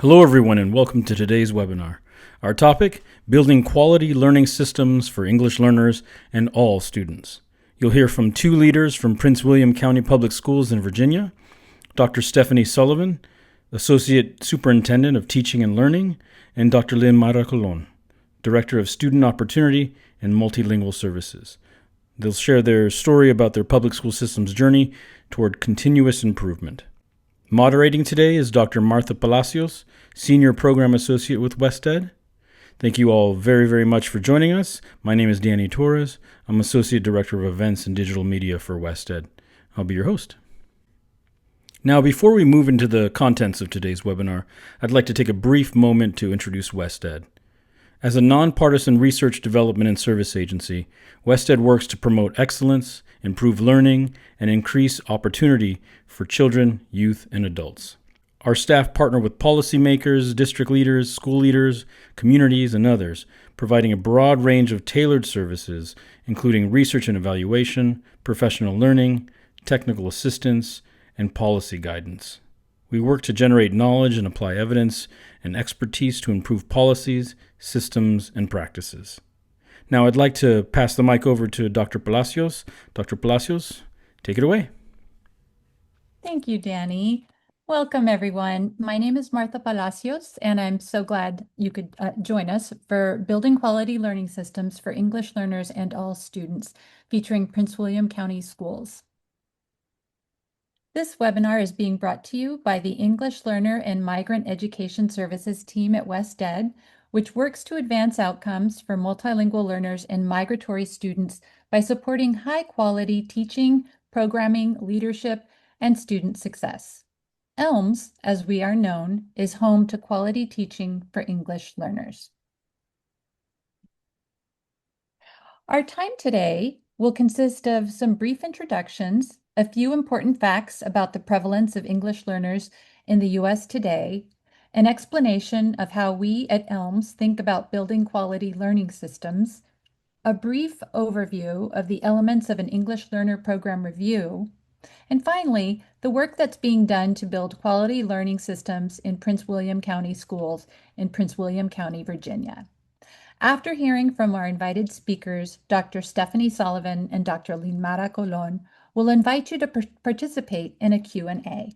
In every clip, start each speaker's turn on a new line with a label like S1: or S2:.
S1: Hello everyone and welcome to today's webinar. Our topic, Building Quality Learning Systems for English Learners and All Students. You'll hear from two leaders from Prince William County Public Schools in Virginia, Dr. Stephanie Soliven, Associate Superintendent of Teaching and Learning, and Dr. Lynmara Colón, Director of Student Opportunity and Multilingual Services. They'll share their story about their public school system's journey toward continuous improvement. Moderating today is Dr. Martha Palacios, Senior Program Associate with WestEd. Thank you all very much for joining us. My name is Danny Torres. I'm Associate Director of Events and Digital Media for WestEd. I'll be your host. Now, before we move into the contents of today's webinar, I'd like to take a brief moment to introduce WestEd. As a nonpartisan research, development, and service agency, WestEd works to promote excellence, improve learning, and increase opportunity for children, youth, and adults. Our staff partner with policymakers, district leaders, school leaders, communities, and others, providing a broad range of tailored services, including research and evaluation, professional learning, technical assistance, and policy guidance. We work to generate knowledge and apply evidence and expertise to improve policies, systems, and practices. Now I'd like to pass the mic over to Dr. Palacios. Dr. Palacios, take it away.
S2: Thank you, Danny. Welcome, everyone. My name is Martha Palacios, and I'm so glad you could join us for Building Quality Learning Systems for English Learners and All Students, featuring Prince William County Schools. This webinar is being brought to you by the English Learner and Migrant Education Services team at WestEd, which works to advance outcomes for multilingual learners and migratory students by supporting high-quality teaching, programming, leadership, and student success. ELMS, as we are known, is home to quality teaching for English learners. Our time today will consist of some brief introductions, a few important facts about the prevalence of English learners in the U.S. today, an explanation of how we at ELMS think about building quality learning systems, a brief overview of the elements of an English learner program review, and finally, the work that's being done to build quality learning systems in Prince William County schools in Prince William County, Virginia. After hearing from our invited speakers, Dr. Stephanie Soliven and Dr. Lynmara Colón, we'll invite you to participate in a Q&A.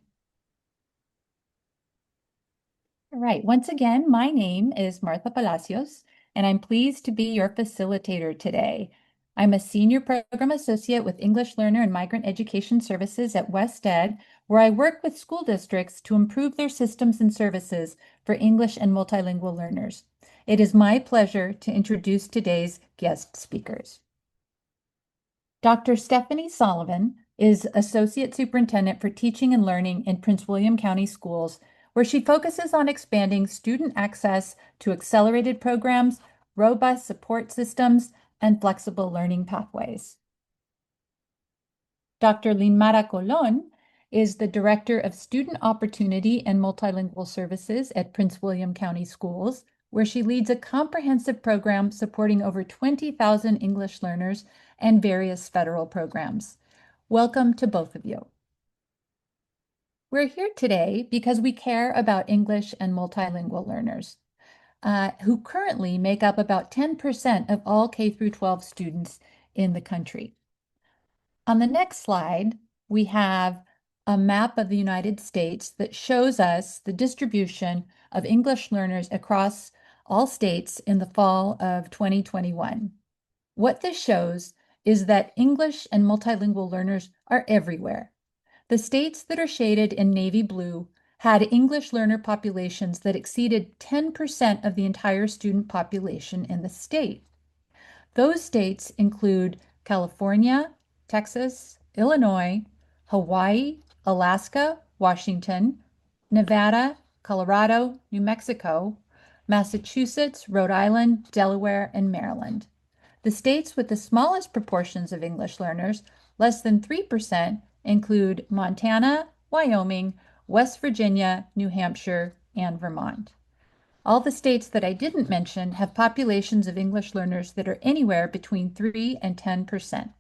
S2: All right, once again, my name is Martha Palacios, and I'm pleased to be your facilitator today. I'm a Senior Program Associate with English Learner and Migrant Education Services at WestEd, where I work with school districts to improve their systems and services for English and multilingual learners. It is my pleasure to introduce today's guest speakers. Dr. Stephanie Soliven is Associate Superintendent for Teaching and Learning in Prince William County Schools, where she focuses on expanding student access to accelerated programs, robust support systems, and flexible learning pathways. Dr. Lynmara Colón is the Director of Student Opportunity and Multilingual Services at Prince William County Schools, where she leads a comprehensive program supporting over 20,000 English learners and various federal programs. Welcome to both of you. We're here today because we care about English and multilingual learners, who currently make up about 10% of all K-12 students in the country. On the next slide, we have a map of the United States that shows us the distribution of English learners across all states in the fall of 2021. What this shows is that English and multilingual learners are everywhere. The states that are shaded in navy blue had English learner populations that exceeded 10% of the entire student population in the state. Those states include California, Texas, Illinois, Hawaii, Alaska, Washington, Nevada, Colorado, New Mexico, Massachusetts, Rhode Island, Delaware, and Maryland. The states with the smallest proportions of English learners, less than 3%, include Montana, Wyoming, West Virginia, New Hampshire, and Vermont. All the states that I didn't mention have populations of English learners that are anywhere between 3 and 10%.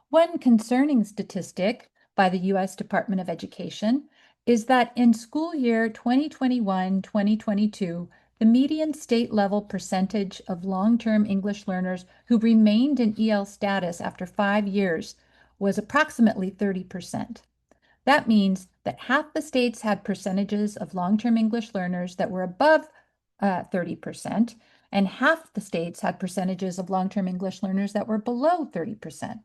S2: One concerning statistic by the U.S. Department of Education is that in school year 2021-2022, the median state level percentage of long-term English learners who remained in EL status after 5 years was approximately 30%. That means that half the states had percentages of long-term English learners that were above 30%, and half the states had percentages of long-term English learners that were below 30%.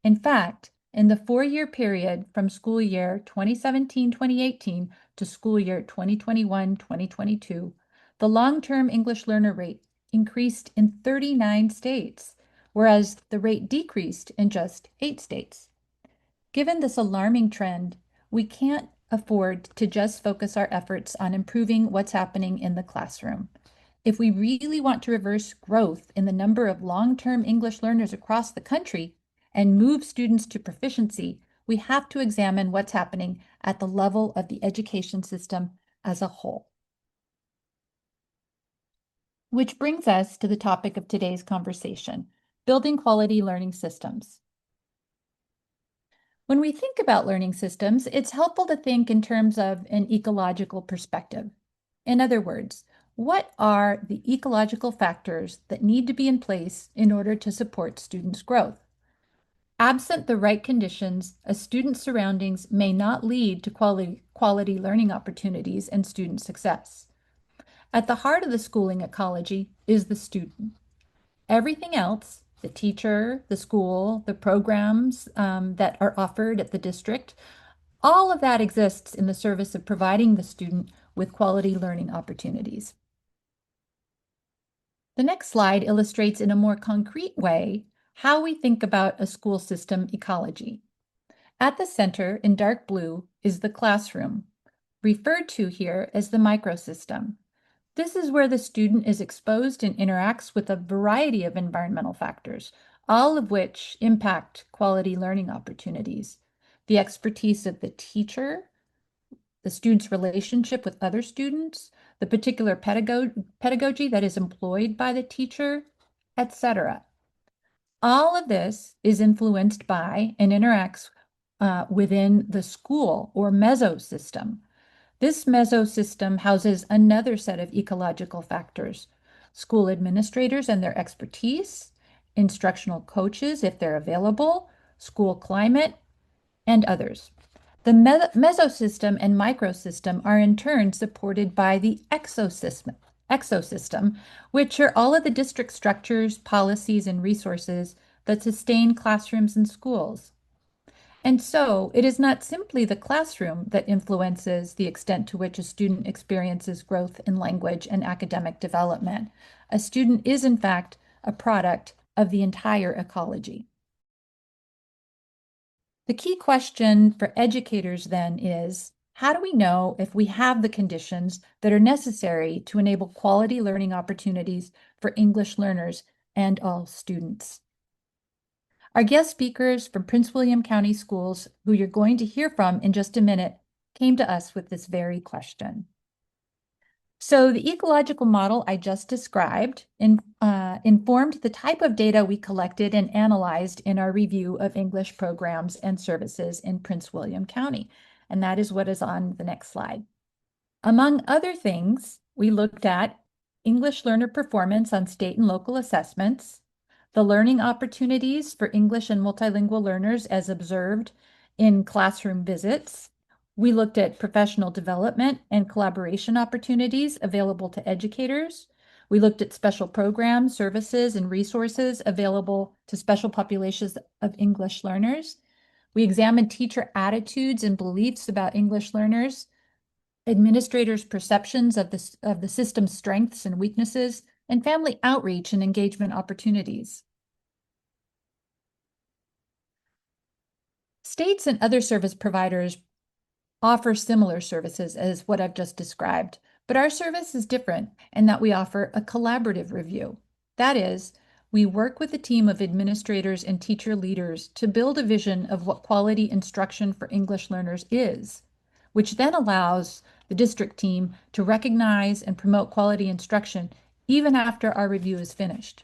S2: In fact, in the 4-year period from school year 2017-2018 to school year 2021-2022, the long-term English learner rate increased in 39 states, whereas the rate decreased in just 8 states. Given this alarming trend, we can't afford to just focus our efforts on improving what's happening in the classroom. If we really want to reverse growth in the number of long-term English learners across the country and move students to proficiency, we have to examine what's happening at the level of the education system as a whole. Which brings us to the topic of today's conversation, building quality learning systems. When we think about learning systems, it's helpful to think in terms of an ecological perspective. In other words, what are the ecological factors that need to be in place in order to support students' growth? Absent the right conditions, a student's surroundings may not lead to quality learning opportunities and student success. At the heart of the schooling ecology is the student. Everything else, the teacher, the school, the programs that are offered at the district, all of that exists in the service of providing the student with quality learning opportunities. The next slide illustrates in a more concrete way how we think about a school system ecology. At the center in dark blue is the classroom, referred to here as the microsystem. This is where the student is exposed and interacts with a variety of environmental factors, all of which impact quality learning opportunities. The expertise of the teacher, the student's relationship with other students, the particular pedagogy that is employed by the teacher, etc. All of this is influenced by and interacts within the school or mesosystem. This mesosystem houses another set of ecological factors: school administrators and their expertise, instructional coaches if they're available, school climate, and others. The mesosystem and microsystem are in turn supported by the exosystem, which are all of the district structures, policies, and resources that sustain classrooms and schools. And so it is not simply the classroom that influences the extent to which a student experiences growth in language and academic development. A student is, in fact, a product of the entire ecology. The key question for educators then is, how do we know if we have the conditions that are necessary to enable quality learning opportunities for English learners and all students? Our guest speakers from Prince William County Schools, who you're going to hear from in just a minute, came to us with this very question. So the ecological model I just described informed the type of data we collected and analyzed in our review of English programs and services in Prince William County. And that is what is on the next slide. Among other things, we looked at English learner performance on state and local assessments, the learning opportunities for English and multilingual learners as observed in classroom visits. We looked at professional development and collaboration opportunities available to educators. We looked at special programs, services, and resources available to special populations of English learners. We examined teacher attitudes and beliefs about English learners, administrators' perceptions of the system's strengths and weaknesses, and family outreach and engagement opportunities. States and other service providers offer similar services as what I've just described, but our service is different in that we offer a collaborative review. That is, we work with a team of administrators and teacher leaders to build a vision of what quality instruction for English learners is, which then allows the district team to recognize and promote quality instruction even after our review is finished.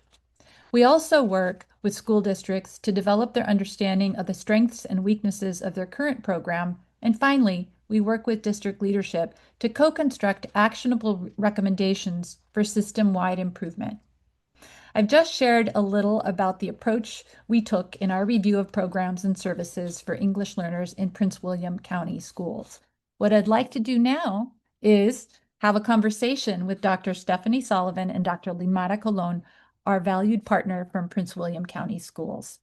S2: We also work with school districts to develop their understanding of the strengths and weaknesses of their current program. And finally, we work with district leadership to co-construct actionable recommendations for system-wide improvement. I've just shared a little about the approach we took in our review of programs and services for English learners in Prince William County schools. What I'd like to do now is have a conversation with Dr. Stephanie Soliven and Dr. Lynmara Colón, our valued partner from Prince William County Schools.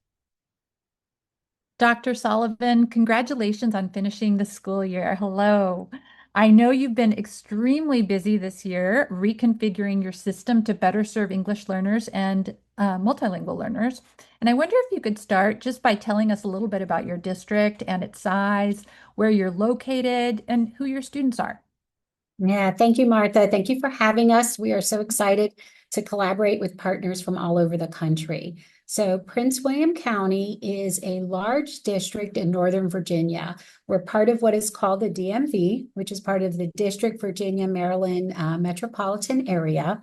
S2: Dr. Soliven, congratulations on finishing the school year. Hello. I know you've been extremely busy this year reconfiguring your system to better serve English learners and multilingual learners. And I wonder if you could start just by telling us a little bit about your district and its size, where you're located, and who your students are.
S3: Yeah, thank you, Martha. Thank you for having us. We are so excited to collaborate with partners from all over the country. So Prince William County is a large district in Northern Virginia. We're part of what is called the DMV, which is part of the District Virginia, Maryland metropolitan area.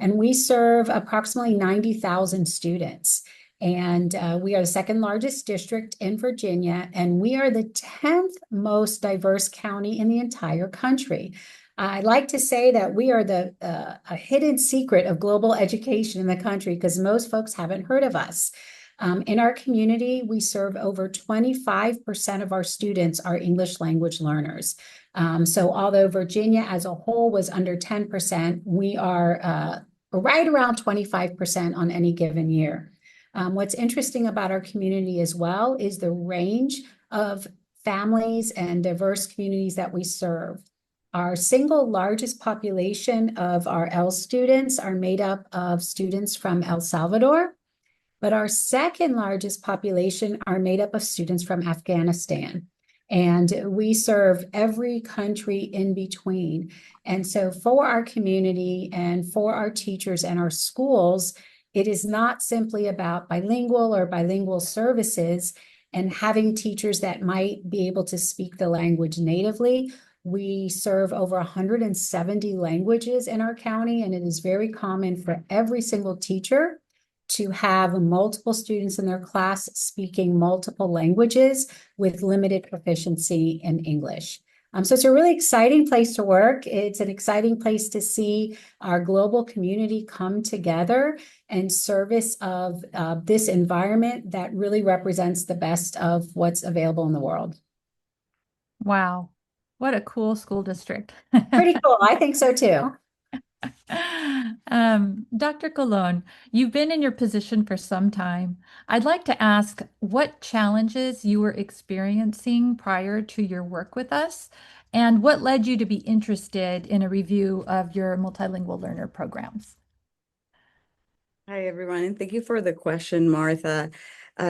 S3: And we serve approximately 90,000 students. And we are the second largest district in Virginia, and we are the 10th most diverse county in the entire country. I like to say that we are a hidden secret of global education in the country because most folks haven't heard of us. In our community, we serve over 25% of our students are English language learners. So although Virginia as a whole was under 10%, we are right around 25% on any given year. What's interesting about our community as well is the range of families and diverse communities that we serve. Our single largest population of our EL students are made up of students from El Salvador, but our second largest population are made up of students from Afghanistan. And we serve every country in between. And so for our community and for our teachers and our schools, it is not simply about bilingual or bilingual services and having teachers that might be able to speak the language natively. We serve over 170 languages in our county, and it is very common for every single teacher to have multiple students in their class speaking multiple languages with limited proficiency in English. So it's a really exciting place to work. It's an exciting place to see our global community come together in service of this environment that really represents the best of what's available in the world.
S2: Wow, what a cool school district.
S3: Pretty cool. I think so too.
S2: Dr. Colón, you've been in your position for some time. I'd like to ask what challenges you were experiencing prior to your work with us, and what led you to be interested in a review of your multilingual learner programs.
S4: Hi, everyone, and thank you for the question, Martha.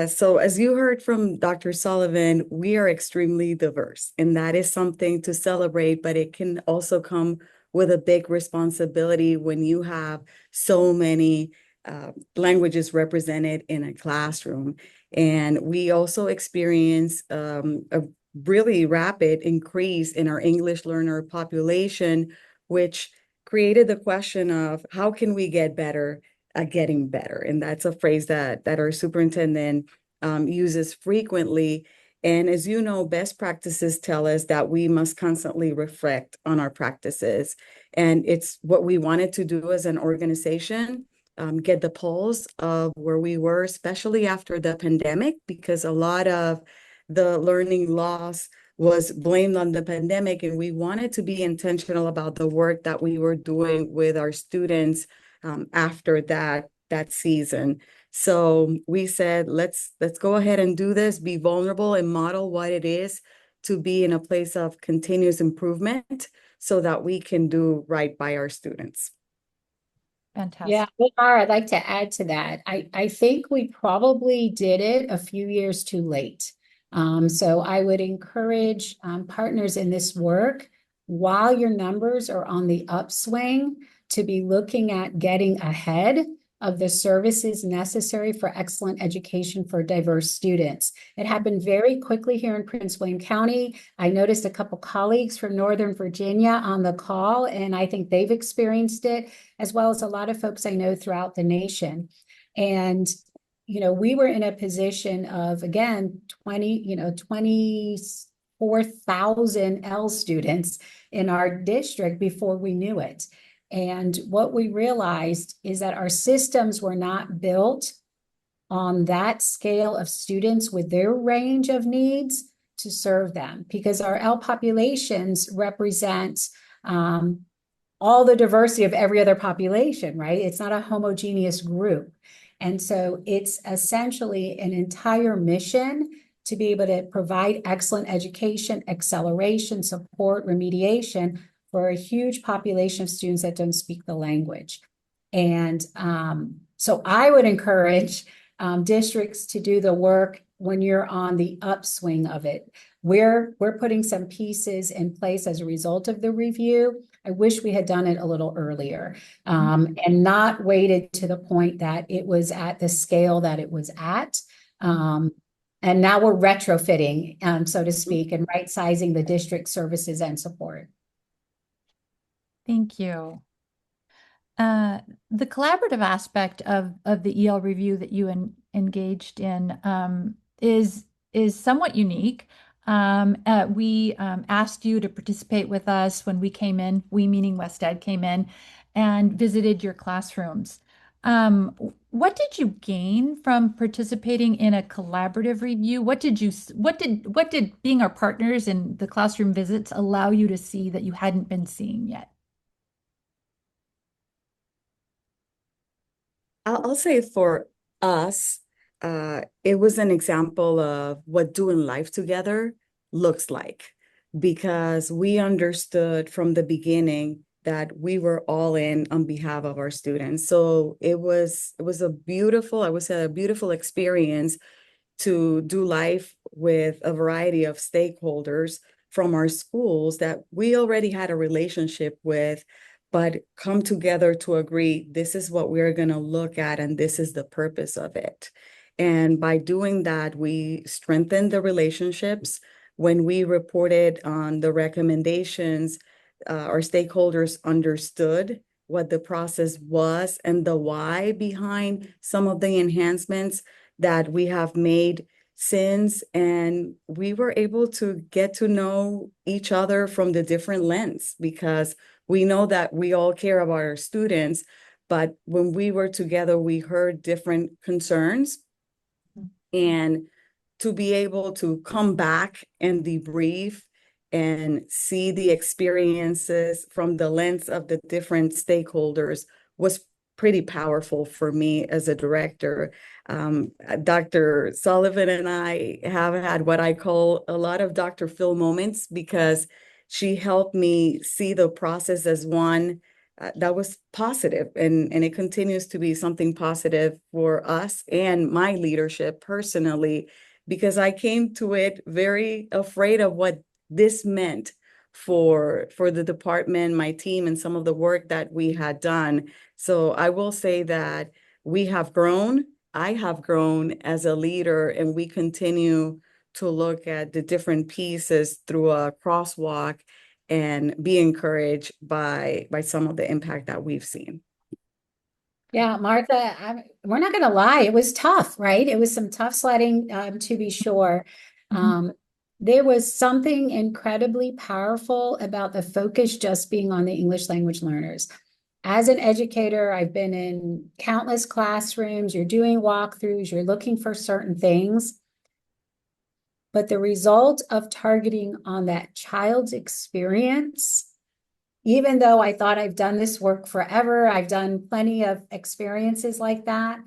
S4: So as you heard from Dr. Soliven, we are extremely diverse, and that is something to celebrate, but it can also come with a big responsibility when you have so many languages represented in a classroom. And we also experience a really rapid increase in our English learner population, which created the question of how can we get better at getting better? And that's a phrase that our superintendent uses frequently. And as you know, best practices tell us that we must constantly reflect on our practices. And it's what we wanted to do as an organization, get the pulse of where we were, especially after the pandemic, because a lot of the learning loss was blamed on the pandemic. And we wanted to be intentional about the work that we were doing with our students after that season. So we said, let's go ahead and do this, be vulnerable and model what it is to be in a place of continuous improvement so that we can do right by our students.
S2: Fantastic.
S3: Yeah, Lynmara, I'd like to add to that. I think we probably did it a few years too late. So I would encourage partners in this work, while your numbers are on the upswing, to be looking at getting ahead of the services necessary for excellent education for diverse students. It happened very quickly here in Prince William County. I noticed a couple colleagues from Northern Virginia on the call, and I think they've experienced it, as well as a lot of folks I know throughout the nation. And we were in a position of, again, 24,000 L students in our district before we knew it. And what we realized is that our systems were not built on that scale of students with their range of needs to serve them, because our L populations represent all the diversity of every other population, right? It's not a homogeneous group. And so it's essentially an entire mission to be able to provide excellent education, acceleration, support, remediation for a huge population of students that don't speak the language. And so I would encourage districts to do the work when you're on the upswing of it. We're putting some pieces in place as a result of the review. I wish we had done it a little earlier and not waited to the point that it was at the scale that it was at. And now we're retrofitting, so to speak, and right-sizing the district services and support.
S2: Thank you. The collaborative aspect of the EL review that you engaged in is somewhat unique. We asked you to participate with us when we came in, we meaning West Ed came in and visited your classrooms. What did you gain from participating in a collaborative review? What did being our partners in the classroom visits allow you to see that you hadn't been seeing yet?
S4: I'll say for us, it was an example of what doing life together looks like, because we understood from the beginning that we were all in on behalf of our students. So it was a beautiful, I would say a beautiful experience to do life with a variety of stakeholders from our schools that we already had a relationship with, but come together to agree, this is what we're going to look at, and this is the purpose of it. And by doing that, we strengthened the relationships. When we reported on the recommendations, our stakeholders understood what the process was and the why behind some of the enhancements that we have made since, and we were able to get to know each other from the different lens, because we know that we all care about our students, but when we were together, we heard different concerns. And to be able to come back and debrief and see the experiences from the lens of the different stakeholders was pretty powerful for me as a director. Dr. Soliven and I have had what I call a lot of Dr. Phil moments, because she helped me see the process as one that was positive, and it continues to be something positive for us and my leadership personally, because I came to it very afraid of what this meant for the department, my team, and some of the work that we had done. So I will say that we have grown. I have grown as a leader, and we continue to look at the different pieces through a crosswalk and be encouraged by some of the impact that we've seen.
S3: Yeah, Martha, we're not going to lie. It was tough, right? It was some tough sledding, to be sure. There was something incredibly powerful about the focus just being on the English language learners. As an educator, I've been in countless classrooms. You're doing walkthroughs, you're looking for certain things. But the result of targeting on that child's experience, even though I thought I've done this work forever, I've done plenty of experiences like that,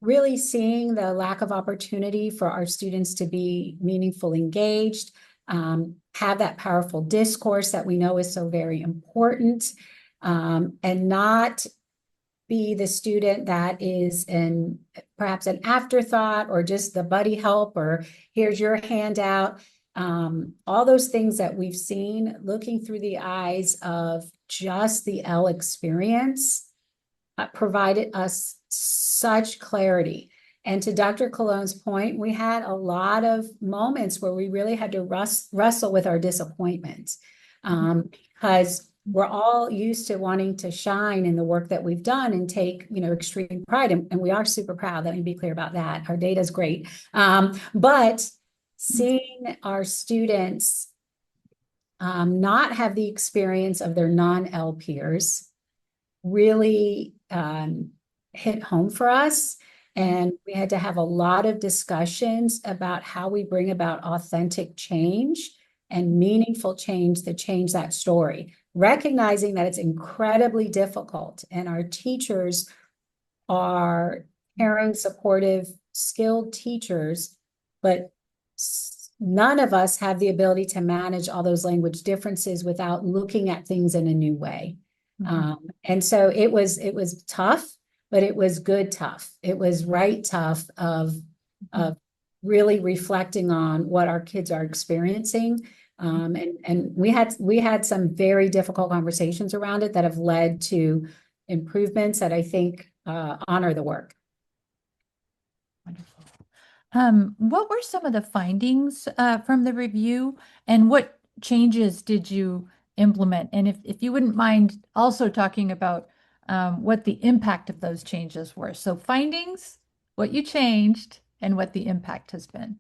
S3: really seeing the lack of opportunity for our students to be meaningfully engaged, have that powerful discourse that we know is so very important, and not be the student that is perhaps an afterthought, or just the buddy help, or here's your handout. All those things that we've seen, looking through the eyes of just the L experience, provided us such clarity. And to Dr. Colón's point, we had a lot of moments where we really had to wrestle with our disappointments, because we're all used to wanting to shine in the work that we've done and take, extreme pride. And we are super proud. Let me be clear about that. Our data is great. But seeing our students not have the experience of their non-L peers really hit home for us. And we had to have a lot of discussions about how we bring about authentic change and meaningful change to change that story, recognizing that it's incredibly difficult. And our teachers are caring, supportive, skilled teachers, but none of us have the ability to manage all those language differences without looking at things in a new way. And so it was tough, but it was good tough. It was right tough of really reflecting on what our kids are experiencing. And we had some very difficult conversations around it that have led to improvements that I think honor the work.
S2: Wonderful. What were some of the findings from the review, and what changes did you implement? And if you wouldn't mind also talking about what the impact of those changes were. So findings, what you changed, and what the impact has been.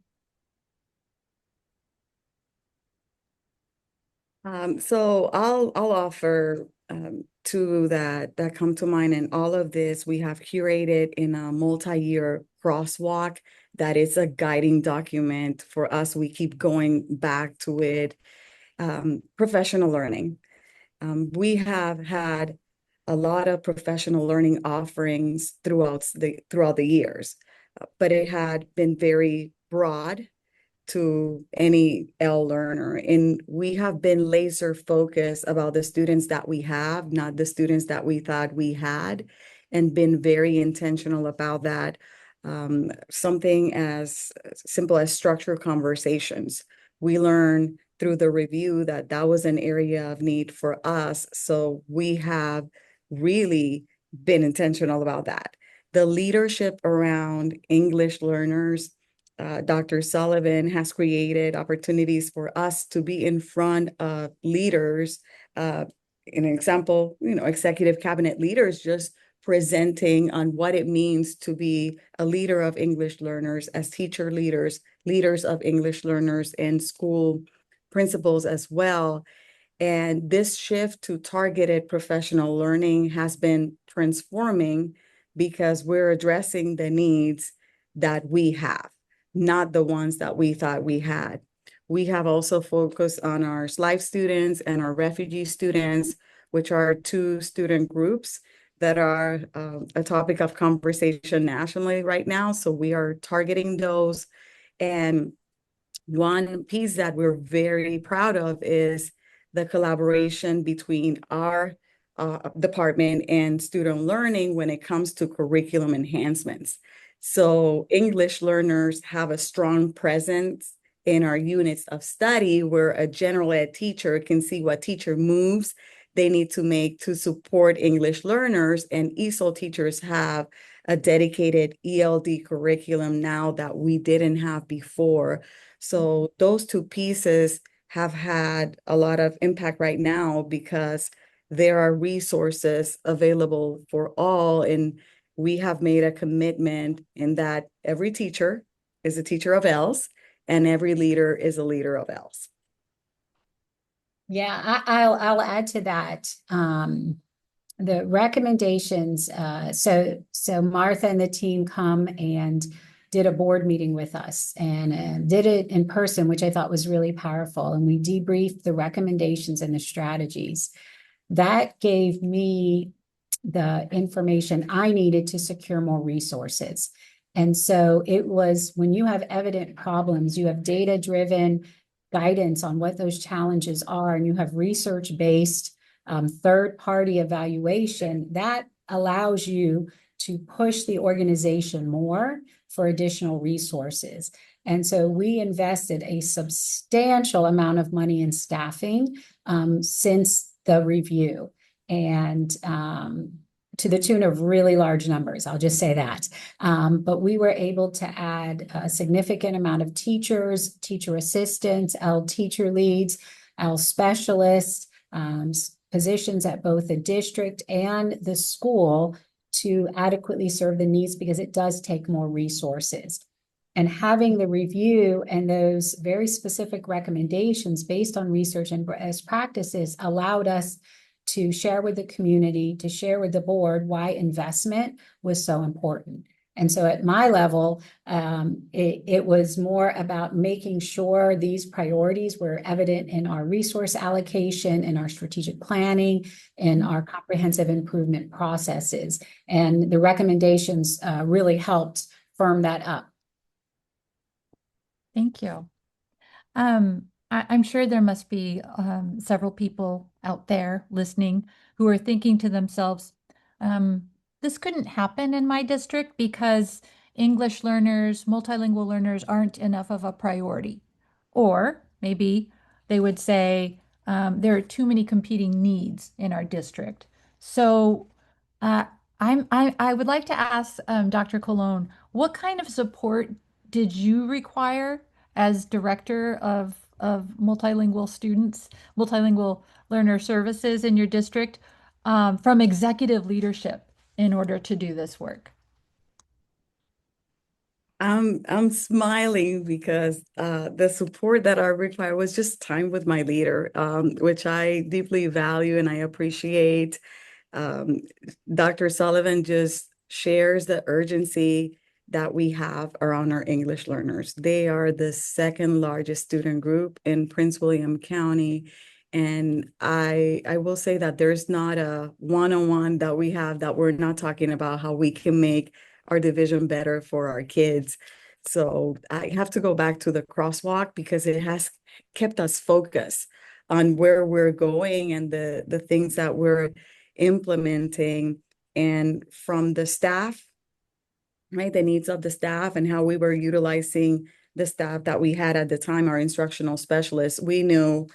S4: So I'll offer two that come to mind. And all of this we have curated in a multi-year crosswalk that is a guiding document for us. We keep going back to it. Professional learning. We have had a lot of professional learning offerings throughout the years, but it had been very broad to any L learner. And we have been laser focused about the students that we have, not the students that we thought we had, and been very intentional about that. Something as simple as structured conversations. We learn through the review that was an area of need for us. So we have really been intentional about that. The leadership around English learners, Dr. Soliven has created opportunities for us to be in front of leaders. An example, executive cabinet leaders just presenting on what it means to be a leader of English learners, as teacher leaders, leaders of English learners, and school principals as well. And this shift to targeted professional learning has been transforming because we're addressing the needs that we have, not the ones that we thought we had. We have also focused on our SLIFE students and our refugee students, which are two student groups that are a topic of conversation nationally right now. So we are targeting those. And one piece that we're very proud of is the collaboration between our department and student learning when it comes to curriculum enhancements. So English learners have a strong presence in our units of study where a general ed teacher can see what teacher moves they need to make to support English learners, and ESOL teachers have a dedicated ELD curriculum now that we didn't have before. So those two pieces have had a lot of impact right now because there are resources available for all, and we have made a commitment in that every teacher is a teacher of L's and every leader is a leader of L's.
S3: Yeah, I'll add to that. The recommendations, so Martha and the team come and did a board meeting with us and did it in person, which I thought was really powerful. And we debriefed the recommendations and the strategies. That gave me the information I needed to secure more resources. And so it was when you have evident problems, you have data-driven guidance on what those challenges are, and you have research-based third-party evaluation, that allows you to push the organization more for additional resources. And so we invested a substantial amount of money in staffing since the review, and to the tune of really large numbers, I'll just say that. But we were able to add a significant amount of teachers, teacher assistants, L teacher leads, L specialists, positions at both the district and the school to adequately serve the needs, because it does take more resources. And having the review and those very specific recommendations based on research and best practices allowed us to share with the community, to share with the board why investment was so important. And so at my level, it was more about making sure these priorities were evident in our resource allocation, in our strategic planning, in our comprehensive improvement processes. And the recommendations really helped firm that up.
S2: Thank you. I'm sure there must be several people out there listening who are thinking to themselves, this couldn't happen in my district because English learners, multilingual learners aren't enough of a priority. Or maybe they would say there are too many competing needs in our district. So I would like to ask Dr. Colón, what kind of support did you require as director of multilingual students, multilingual learner services in your district from executive leadership in order to do this work?
S4: I'm smiling because the support that I require was just time with my leader, which I deeply value and I appreciate. Dr. Sullivan just shares the urgency that we have around our English learners. They are the second largest student group in Prince William County. And I will say that there's not a one-on-one that we have that we're not talking about how we can make our division better for our kids. So I have to go back to the crosswalk because it has kept us focused on where we're going and the things that we're implementing, and from the staff, right? The needs of the staff and how we were utilizing the staff that we had at the time, our instructional specialists. We knew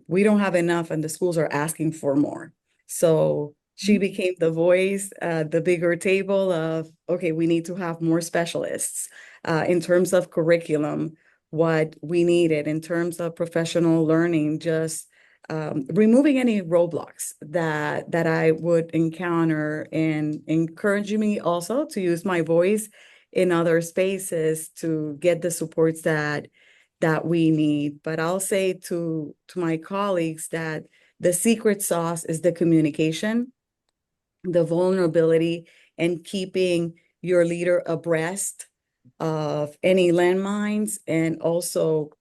S4: we don't have enough and the schools are asking for more. So she became the voice, the bigger table of, okay, we need to have more specialists in terms of curriculum, what we needed in terms of professional learning, just removing any roadblocks that I would encounter, and encouraging me also to use my voice in other spaces to get the supports that we need. But I'll say to my colleagues that the secret sauce is the communication, the vulnerability, and keeping your leader abreast of any landmines, and also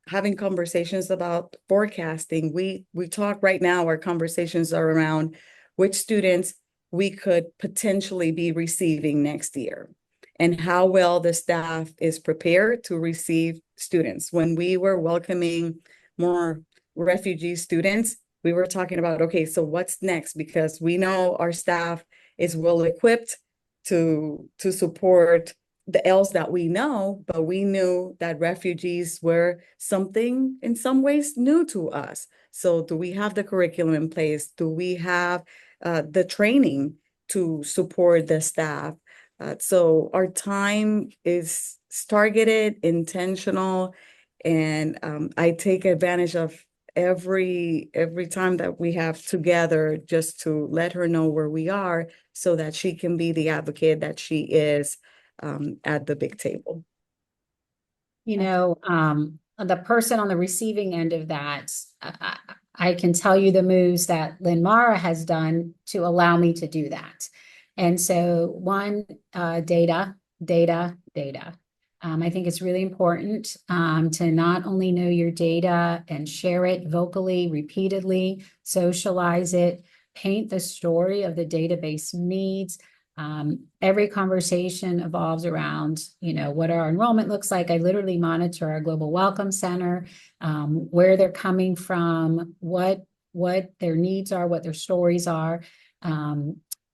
S4: having conversations about forecasting. We talk right now, our conversations are around which students we could potentially be receiving next year and how well the staff is prepared to receive students. When we were welcoming more refugee students, we were talking about, okay, so what's next? Because we know our staff is well equipped to support the else that we know, but we knew that refugees were something in some ways new to us. So do we have the curriculum in place? Do we have the training to support the staff? So our time is targeted, intentional, and I take advantage of every time that we have together just to let her know where we are so that she can be the advocate that she is at the big table.
S3: You know, the person on the receiving end of that, I can tell you the moves that Lynmara has done to allow me to do that. And so one, data. I think it's really important to not only know your data and share it vocally, repeatedly, socialize it, paint the story of the database needs. Every conversation evolves around, what our enrollment looks like. I literally monitor our Global Welcome Center, where they're coming from, what their needs are, what their stories are.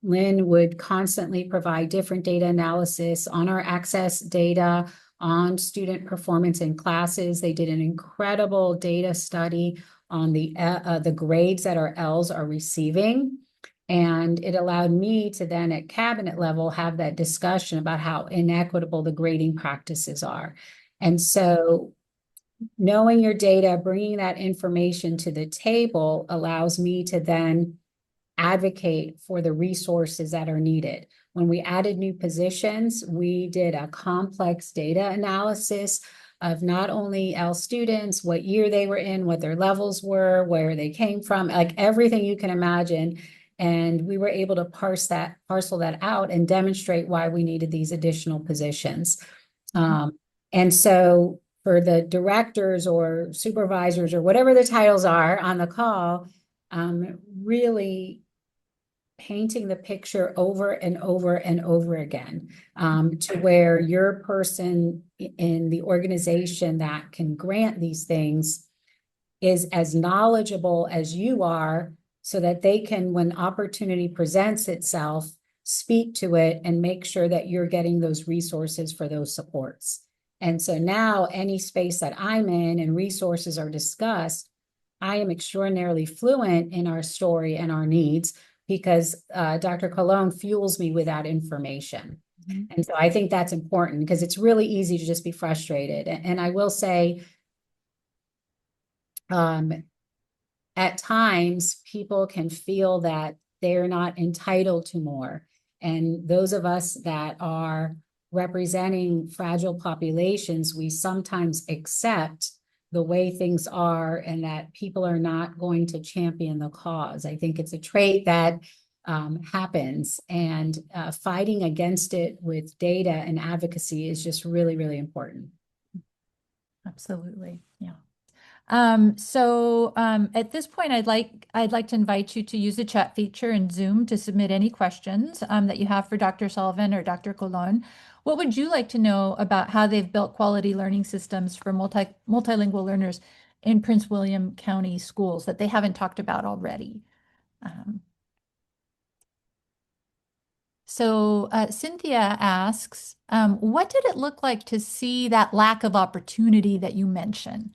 S3: Lynn would constantly provide different data analysis on our access data, on student performance in classes. They did an incredible data study on the grades that our Ls are receiving. And it allowed me to then at cabinet level have that discussion about how inequitable the grading practices are. And so knowing your data, bringing that information to the table allows me to then advocate for the resources that are needed. When we added new positions, we did a complex data analysis of not only L students, what year they were in, what their levels were, where they came from, like everything you can imagine. And we were able to parcel that out and demonstrate why we needed these additional positions. And so for the directors or supervisors or whatever the titles are on the call, really painting the picture over and over and over again, to where your person in the organization that can grant these things is as knowledgeable as you are, so that they can, when opportunity presents itself, speak to it and make sure that you're getting those resources for those supports. And so now any space that I'm in and resources are discussed, I am extraordinarily fluent in our story and our needs, because Dr. Colón fuels me with that information. And so I think that's important, because it's really easy to just be frustrated. And I will say, at times people can feel that they're not entitled to more. And those of us that are representing fragile populations, we sometimes accept the way things are and that people are not going to champion the cause. I think it's a trait that happens, and fighting against it with data and advocacy is just really, really important.
S2: Absolutely. Yeah. At this point, I'd like to invite you to use the chat feature in Zoom to submit any questions that you have for Dr. Soliven or Dr. Colón. What would you like to know about how they've built quality learning systems for multilingual learners in Prince William County schools that they haven't talked about already? Cynthia asks, what did it look like to see that lack of opportunity that you mentioned?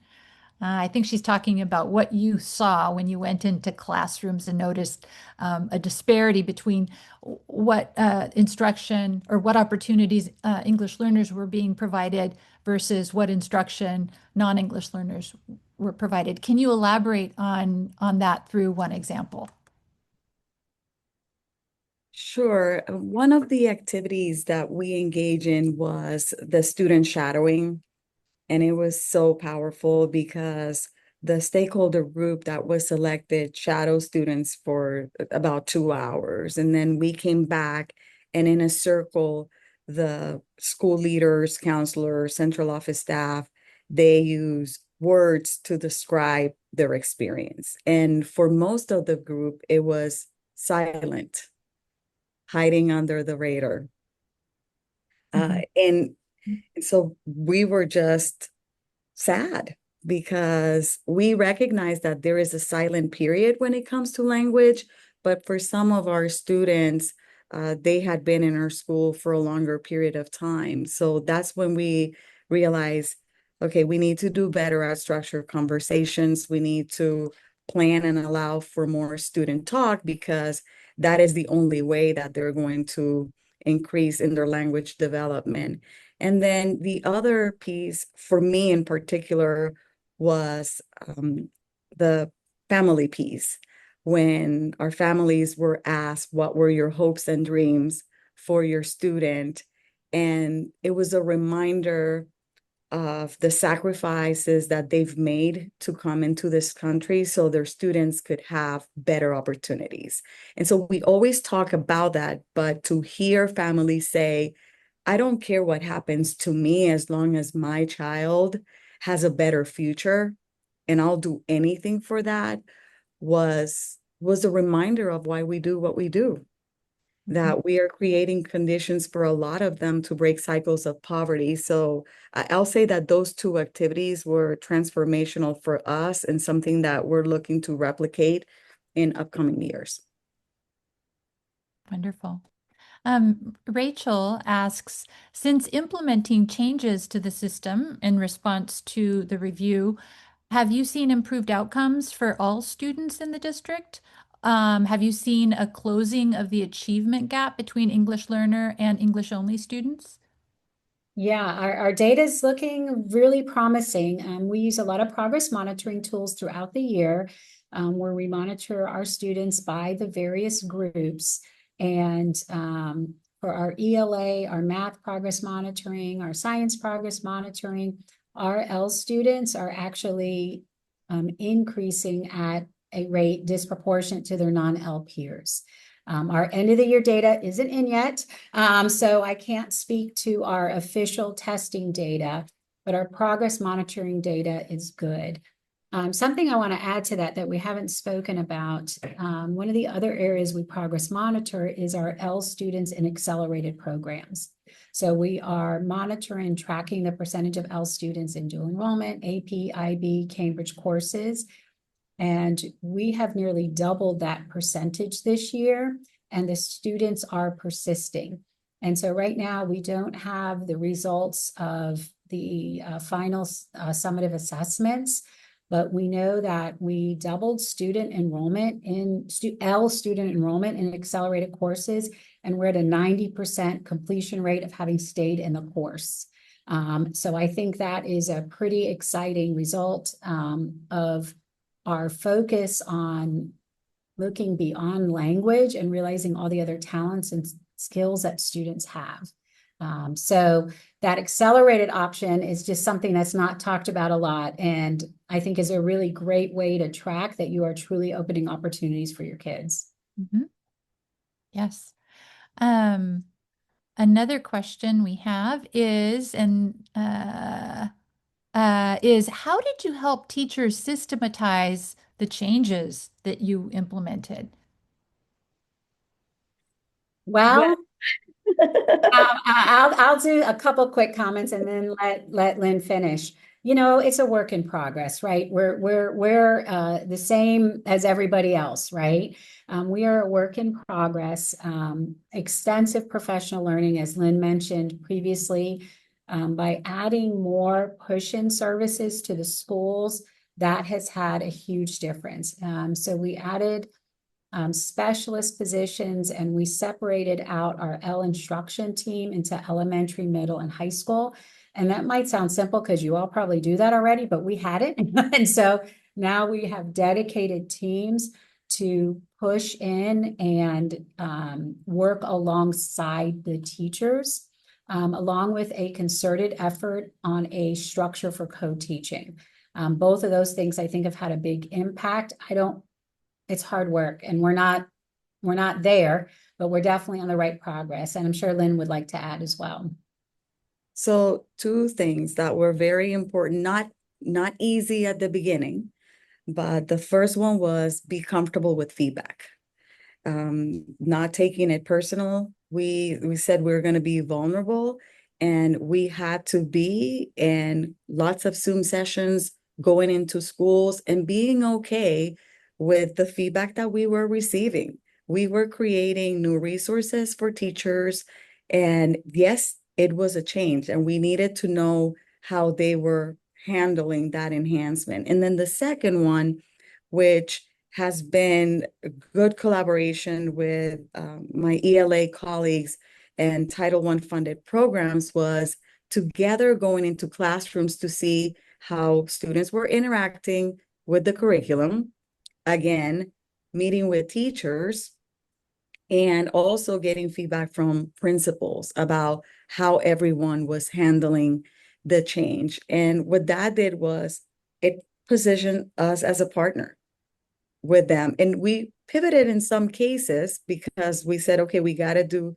S2: I think she's talking about what you saw when you went into classrooms and noticed a disparity between what instruction or what opportunities English learners were being provided versus what instruction non-English learners were provided. Can you elaborate on that through one example?
S4: Sure. One of the activities that we engage in was the student shadowing. And it was so powerful because the stakeholder group that was selected shadow students for about 2 hours. And then we came back, and in a circle, the school leaders, counselors, central office staff, they use words to describe their experience. And for most of the group, it was silent, hiding under the radar. And so we were just sad, because we recognize that there is a silent period when it comes to language. But for some of our students, they had been in our school for a longer period of time. So that's when we realize, okay, we need to do better at structured conversations. We need to plan and allow for more student talk, because that is the only way that they're going to increase in their language development. And then the other piece for me in particular was the family piece. When our families were asked, what were your hopes and dreams for your student? And it was a reminder of the sacrifices that they've made to come into this country so their students could have better opportunities. And so we always talk about that, but to hear families say, I don't care what happens to me as long as my child has a better future, and I'll do anything for that, was a reminder of why we do what we do. That we are creating conditions for a lot of them to break cycles of poverty. So I'll say that those two activities were transformational for us, and something that we're looking to replicate in upcoming years.
S2: Wonderful. Rachel asks, since implementing changes to the system in response to the review, have you seen improved outcomes for all students in the district? Have you seen a closing of the achievement gap between English learner and English only students?
S3: Yeah, our data is looking really promising. We use a lot of progress monitoring tools throughout the year, where we monitor our students by the various groups. And for our ELA, our math progress monitoring, our science progress monitoring, our L students are actually increasing at a rate disproportionate to their non-L peers. Our end of the year data isn't in yet, so I can't speak to our official testing data, but our progress monitoring data is good. Something I want to add to that we haven't spoken about, one of the other areas we progress monitor is our L students in accelerated programs. So we are monitoring, tracking the percentage of L students in dual enrollment, AP, IB, Cambridge courses. And we have nearly doubled that percentage this year, and the students are persisting. And so right now we don't have the results of the final summative assessments, but we know that we doubled student enrollment in L student enrollment in accelerated courses, and we're at a 90% completion rate of having stayed in the course. So I think that is a pretty exciting result of our focus on looking beyond language and realizing all the other talents and skills that students have. So that accelerated option is just something that's not talked about a lot, and I think is a really great way to track that you are truly opening opportunities for your kids.
S2: Mm-hmm. Yes. Another question we have is, is how did you help teachers systematize the changes that you implemented?
S3: Well, I'll do a couple quick comments and then let Lynn finish. You know, it's a work in progress, right? We're the same as everybody else, right? We are a work in progress. Extensive professional learning, as Lynn mentioned previously, by adding more push-in services to the schools, that has had a huge difference. So we added specialist positions, and we separated out our L instruction team into elementary, middle, and high school. And that might sound simple because you all probably do that already, but we hadn't. And so now we have dedicated teams to push in and work alongside the teachers, along with a concerted effort on a structure for co-teaching. Both of those things I think have had a big impact. It's hard work, and we're not there, but we're definitely on the right progress. And I'm sure Lynn would like to add as well.
S4: So two things that were very important, not easy at the beginning, but the first one was be comfortable with feedback. Not taking it personal. We said we were going to be vulnerable, and we had to be in lots of Zoom sessions, going into schools and being okay with the feedback that we were receiving. We were creating new resources for teachers, and yes, it was a change, and we needed to know how they were handling that enhancement. And then the second one, which has been good collaboration with my ELA colleagues and Title I funded programs, was together going into classrooms to see how students were interacting with the curriculum, again, meeting with teachers, and also getting feedback from principals about how everyone was handling the change. And what that did was it positioned us as a partner with them. And we pivoted in some cases because we said, okay, we got to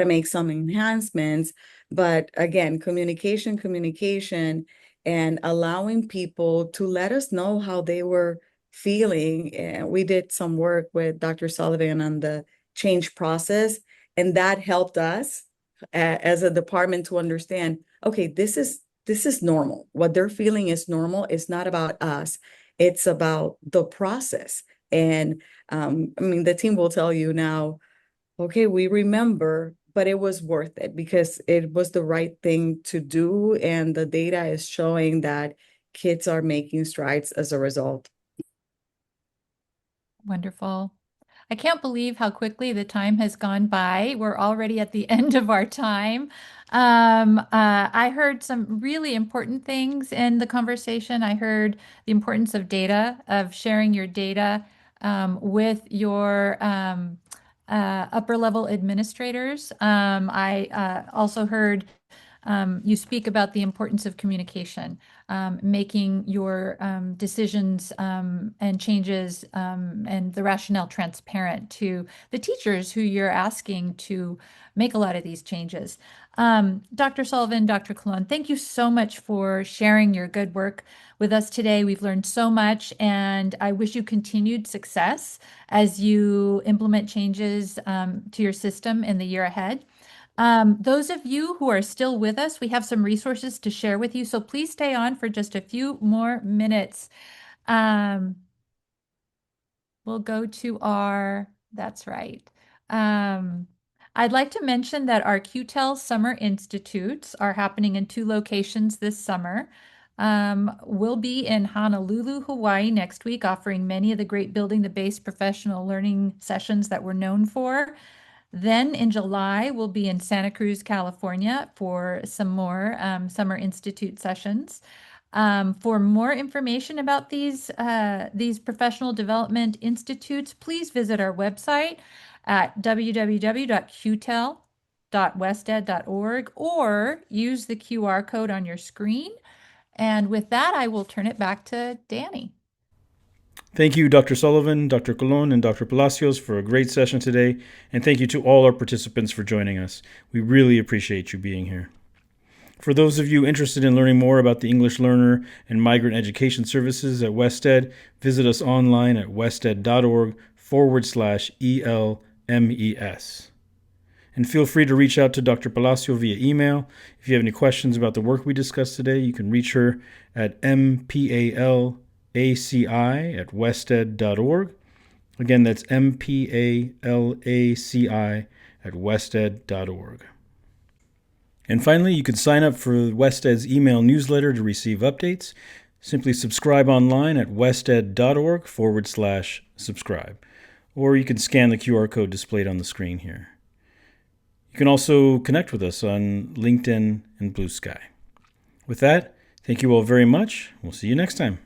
S4: make some enhancements. But again, communication, and allowing people to let us know how they were feeling. And we did some work with Dr. Soliven on the change process, and that helped us as a department to understand, okay, this is normal. What they're feeling is normal. It's not about us. It's about the process. And I mean, the team will tell you now, okay, we remember, but it was worth it because it was the right thing to do. And the data is showing that kids are making strides as a result.
S2: Wonderful. I can't believe how quickly the time has gone by. We're already at the end of our time. I heard some really important things in the conversation. I heard the importance of data, of sharing your data with your upper level administrators. I also heard you speak about the importance of communication, making your decisions and changes and the rationale transparent to the teachers who you're asking to make a lot of these changes. Dr. Sullivan, Dr. Colón, thank you so much for sharing your good work with us today. We've learned so much, and I wish you continued success as you implement changes to your system in the year ahead. Those of you who are still with us, we have some resources to share with you, so please stay on for just a few more minutes. We'll go to that's right. I'd like to mention that our QTEL Summer Institutes are happening in 2 locations this summer. We'll be in Honolulu, Hawaii next week, offering many of the great Building the Base professional learning sessions that we're known for. Then in July, we'll be in Santa Cruz, California for some more Summer Institute sessions. For more information about these professional development institutes, please visit our website at www.qtel.wested.org or use the QR code on your screen. And with that, I will turn it back to Danny.
S1: Thank you, Dr. Sullivan, Dr. Colón, and Dr. Palacios for a great session today, and thank you to all our participants for joining us. We really appreciate you being here. For those of you interested in learning more about the English Learner and Migrant Education Services at Wested, visit us online at wested.org/ELMES. And feel free to reach out to Dr. Palacio via email. If you have any questions about the work we discussed today, you can reach her at mpalaci@wested.org. Again, that's mpalaci@wested.org. And finally, you can sign up for Wested's email newsletter to receive updates. Simply subscribe online at wested.org/subscribe. Or you can scan the QR code displayed on the screen here. You can also connect with us on LinkedIn and Blue Sky. With that, thank you all very much. We'll see you next time.